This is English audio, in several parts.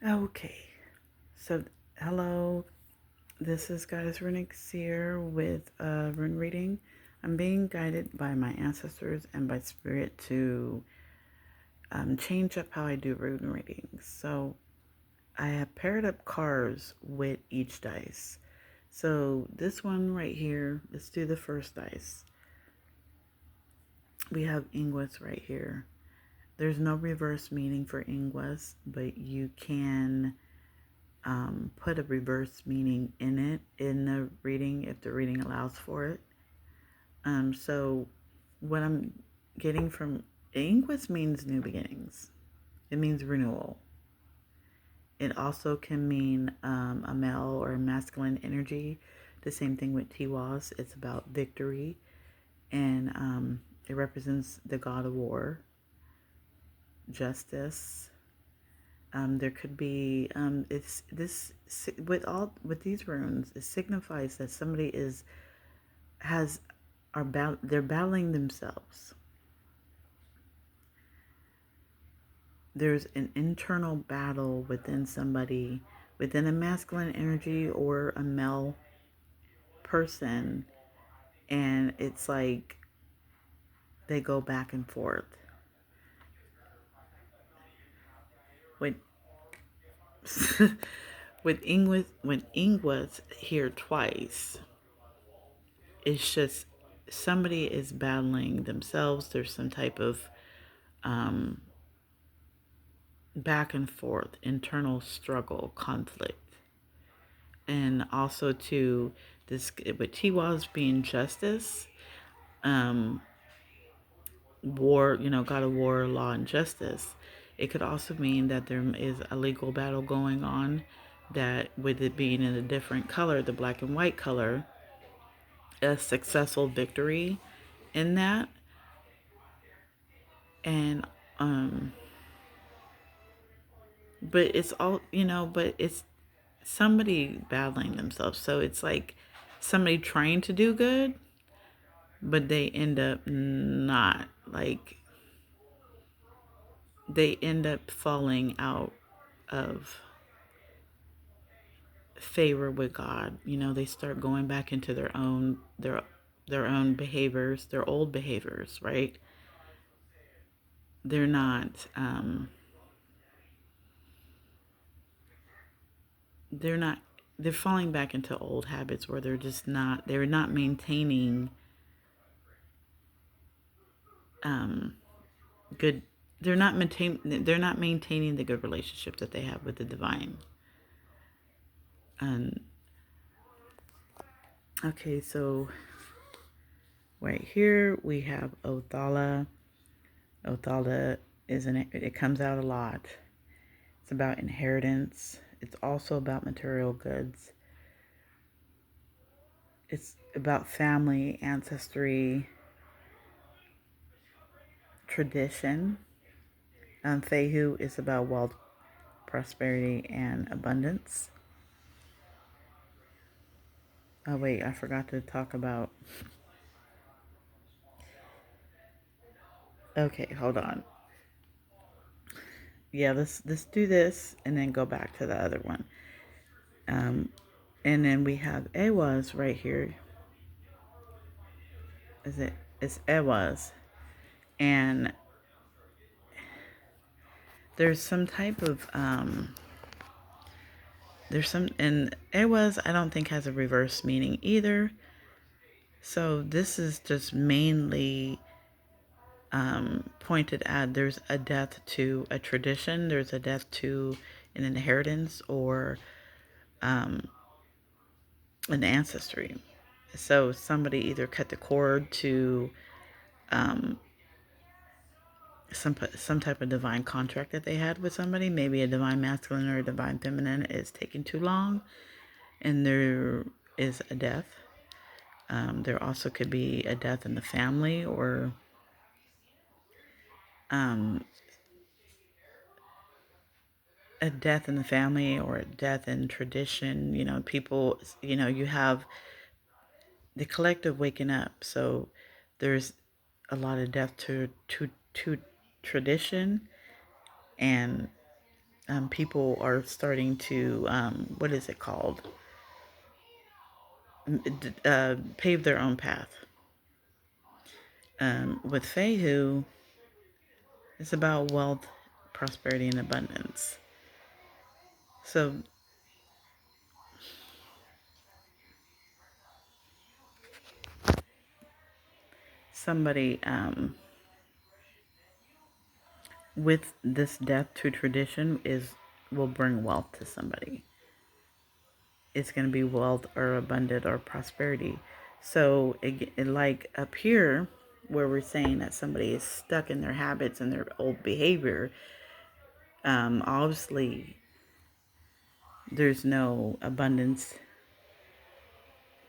Okay, so hello, this is Goddess Renix here with rune reading. I'm being guided by my ancestors and by spirit to change up how I do rune readings. So I have paired up cards with each dice. So this one right here, let's do the first dice. We have Ingwes right here. There's no reverse meaning for Ingwes, but you can put a reverse meaning in it in the reading if the reading allows for it. So what I'm getting from Inquis means new beginnings. It means renewal. It also can mean a male or a masculine energy. The same thing with Tiwas. It's about victory, and it represents the god of war, justice. There could be it's this with these runes. It signifies that somebody they're battling themselves. There's an internal battle within somebody, within a masculine energy or a male person, and it's like they go back and forth. When with English, when Ingwas here twice, it's just somebody is battling themselves. There's some type of um, back and forth, internal struggle, conflict. And also to this, with Tiwas being justice, war, God of war, law, and justice. It could also mean that there is a legal battle going on, that with it being in a different color, the black and white color, a successful victory in that. And but it's all, but it's somebody battling themselves. So it's like somebody trying to do good, but they end up not. Like they end up falling out of favor with God. They start going back into their own behaviors, their old behaviors, right? They're not they're not they're falling back into old habits where they're not maintaining good they're not maintaining the good relationship that they have with the divine. And okay, so right here we have Othala. Othala it comes out a lot. It's about inheritance. It's also about material goods. It's about family, ancestry, tradition. Fehu is about wealth, prosperity, and abundance. Oh wait, I forgot to talk about. Okay, hold on. Yeah, let's do this and then go back to the other one. And then we have Ewas right here. It's Ewas, and there's some type of and Ewas I don't think has a reverse meaning either. So this is just mainly pointed at there's a death to a tradition, there's a death to an inheritance or an ancestry. So somebody either cut the cord to some type of divine contract that they had with somebody, maybe a divine masculine or a divine feminine is taking too long, and there is a death. There also could be a death in the family or a death in the family or a death in tradition. People, you have the collective waking up. So there's a lot of death to tradition and people are starting to, what is it called? Pave their own path. With Fehu, it's about wealth, prosperity, and abundance. So somebody, with this death to tradition will bring wealth to somebody. It's going to be wealth or abundant or prosperity. So like up here, where we're saying that somebody is stuck in their habits and their old behavior, obviously there's no abundance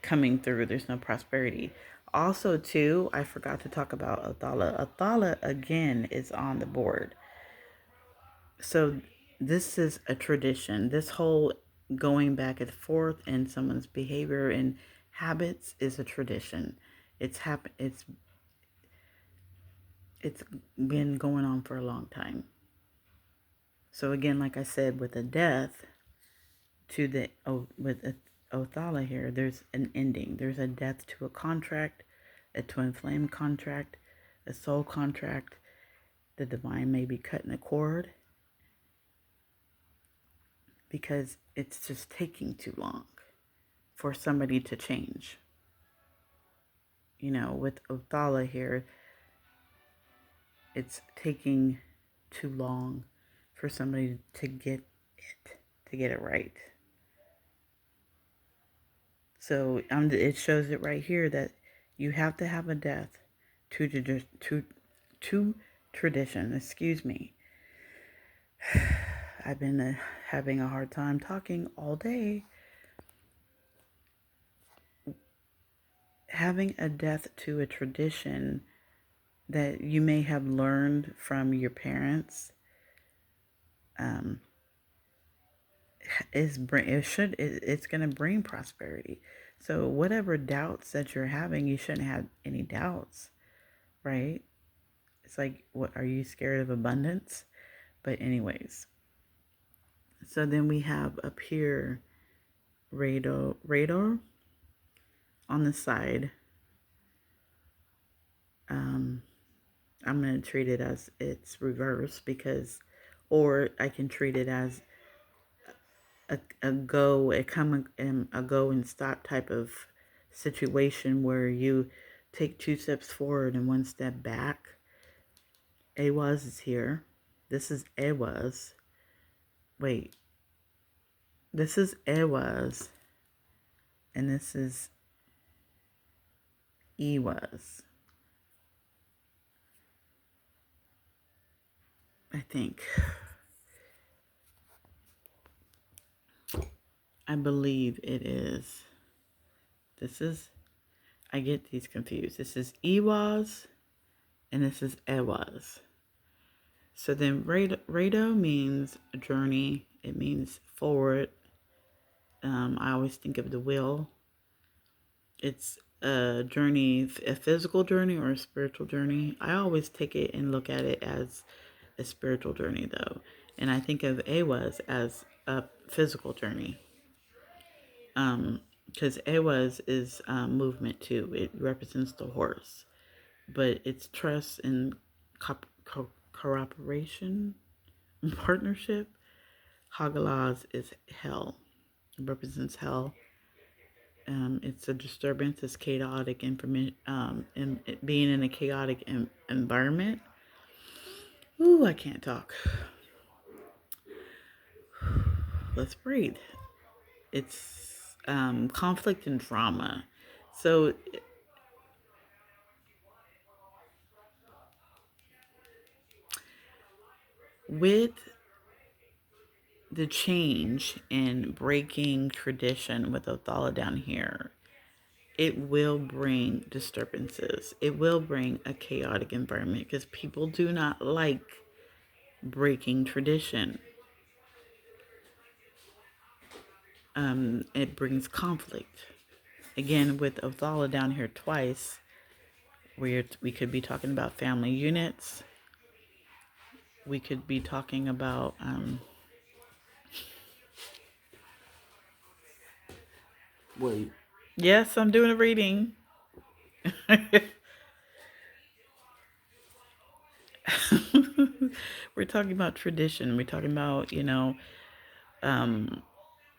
coming through. There's no prosperity. Also, too, I forgot to talk about Athala. Athala, again, is on the board. So this is a tradition. This whole going back and forth in someone's behavior and habits is a tradition. It's been going on for a long time. So again, like I said, with a death with Othala here, there's an ending. There's a death to a contract, a twin flame contract, a soul contract. The divine may be cutting the cord because it's just taking too long for somebody to change. With Othala here, it's taking too long for somebody to get it right. So it shows it right here that you have to have a death to tradition. Excuse me. I've been having a hard time talking all day. Having a death to a tradition that you may have learned from your parents it's going to bring prosperity. So whatever doubts that you're having, you shouldn't have any doubts, right? It's like, what, are you scared of abundance? But anyways, so then we have up here radar on the side. I'm going to treat it as it's reverse or I can treat it as a go and stop type of situation where you take 2 steps forward and 1 step back. Ehwaz is here. This is Ehwaz. Wait. This is Ehwaz. And this is Ehwaz. I think. I believe it is. I get these confused. This is Ehwaz and this is Ehwaz. So then Rado means journey. It means forward. I always think of the wheel. It's a journey, a physical journey or a spiritual journey. I always take it and look at it as a spiritual journey though. And I think of Ehwaz as a physical journey. Because Ehwaz is movement too. It represents the horse. But it's trust and cooperation and partnership. Hagalaz is hell. It represents hell. It's a disturbance. It's chaotic information. And being in a chaotic environment. Ooh, I can't talk. Let's breathe. It's conflict and drama. So with the change in breaking tradition with Othala down here, it will bring disturbances. It will bring a chaotic environment because people do not like breaking tradition. It brings conflict. Again, with Othala down here twice, we could be talking about family units. We could be talking about Wait. Yes, I'm doing a reading. We're talking about tradition. We're talking about, um,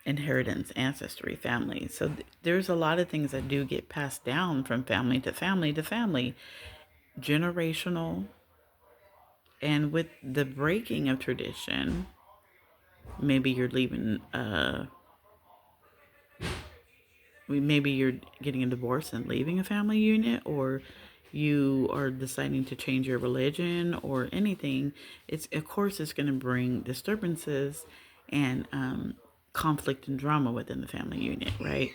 inheritance, ancestry, family. So there's a lot of things that do get passed down from family to family to family, generational. And with the breaking of tradition, maybe you're leaving, maybe you're getting a divorce and leaving a family unit, or you are deciding to change your religion or anything. It's, of course, it's going to bring disturbances and conflict and drama within the family unit, right?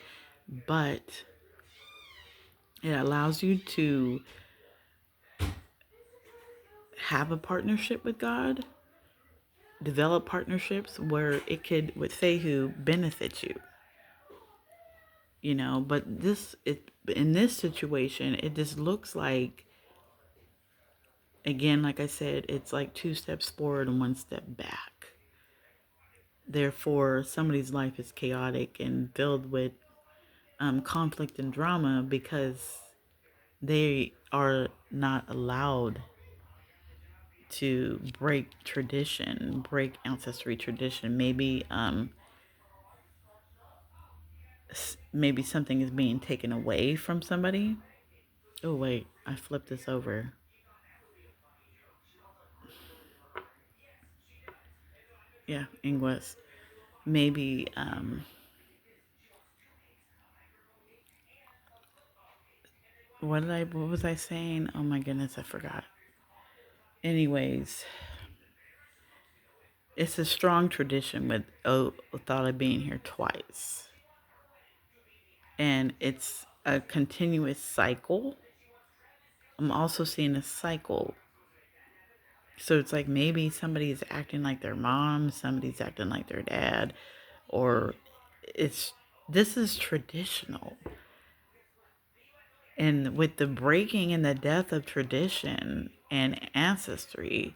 But it allows you to have a partnership with God, develop partnerships where it could, with Fehu, benefit you. But in this situation, it just looks like, again, like I said, it's like 2 steps forward and 1 step back. Therefore, somebody's life is chaotic and filled with conflict and drama because they are not allowed to break tradition, break ancestry tradition. Maybe something is being taken away from somebody. Oh wait, I flipped this over. Yeah, Ingwes. Maybe what was I saying? Oh my goodness, I forgot. Anyways, it's a strong tradition with Othala being here twice. And it's a continuous cycle. I'm also seeing a cycle. So it's like maybe somebody's acting like their mom, somebody's acting like their dad, or it's this is traditional. And with the breaking and the death of tradition and ancestry,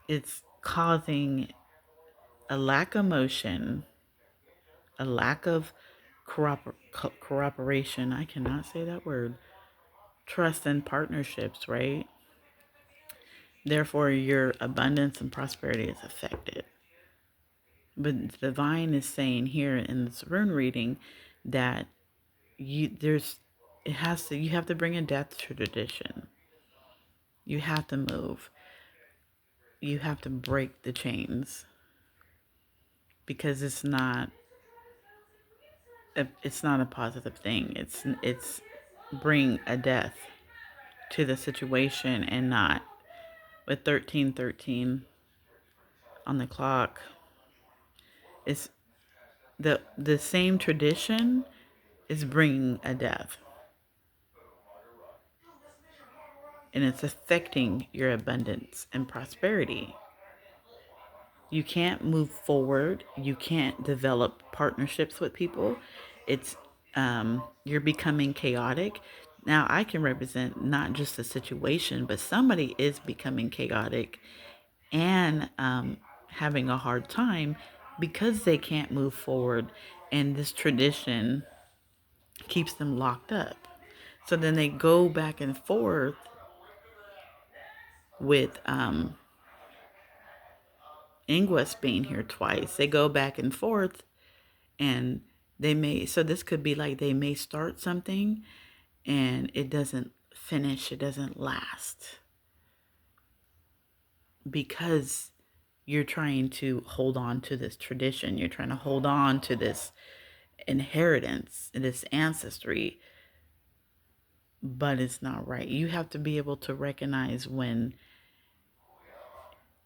it's causing a lack of motion, a lack of cooperation. I cannot say that word. Trust and partnerships, right? Therefore, your abundance and prosperity is affected. But the divine is saying here in this rune reading that you have to bring a death to tradition. You have to move. You have to break the chains because it's not a positive thing. It's bring a death to the situation and not with 1313 on the clock. It's the same tradition is bringing a death, and it's affecting your abundance and prosperity. You can't move forward. You can't develop partnerships with people. It's you're becoming chaotic. Now I can represent not just the situation, but somebody is becoming chaotic and having a hard time because they can't move forward, and this tradition keeps them locked up. So then they go back and forth with Ingwes being here twice. They go back and forth, and so this could be like they may start something and it doesn't finish, it doesn't last because you're trying to hold on to this tradition, you're trying to hold on to this inheritance, this ancestry, but it's not right. You have to be able to recognize when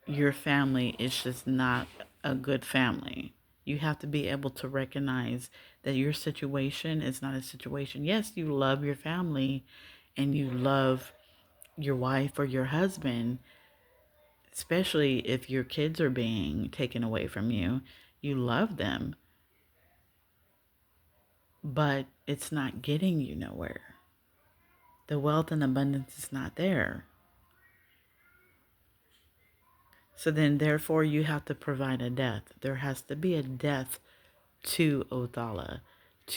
your family is just not a good family. You have to be able to recognize that your situation is not a situation. Yes, you love your family and you love your wife or your husband, especially if your kids are being taken away from you. You love them, but it's not getting you nowhere. The wealth and abundance is not there. So then, therefore, you have to provide a death. There has to be a death to Othala.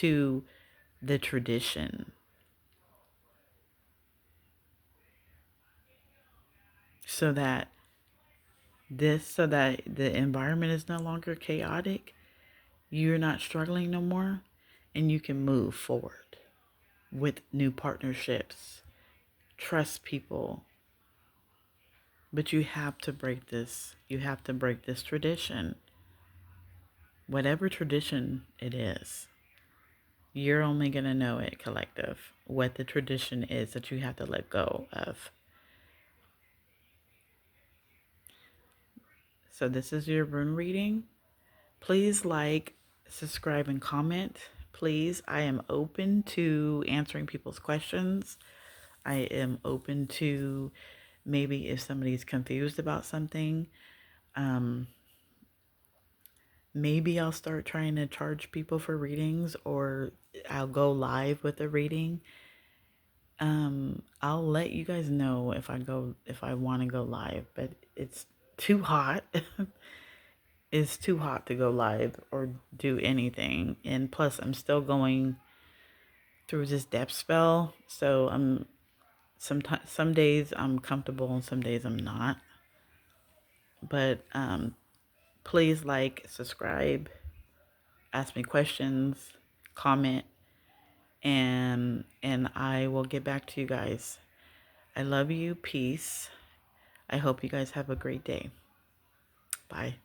to the tradition, so that the environment is no longer chaotic, you're not struggling no more, and you can move forward with new partnerships, trust people. But you have to break this. You have to break this tradition. Whatever tradition it is, you're only going to know it, collective, what the tradition is that you have to let go of. So this is your rune reading. Please like, subscribe, and comment. Please, I am open to answering people's questions. I am open to maybe if somebody's confused about something, maybe I'll start trying to charge people for readings, or I'll go live with a reading. I'll let you guys know if I want to go live, but it's too hot. It's too hot to go live or do anything. And plus I'm still going through this depth spell, so sometimes some days I'm comfortable and some days I'm not. But please like, subscribe, ask me questions, comment, and I will get back to you guys. I love you. Peace. I hope you guys have a great day. Bye.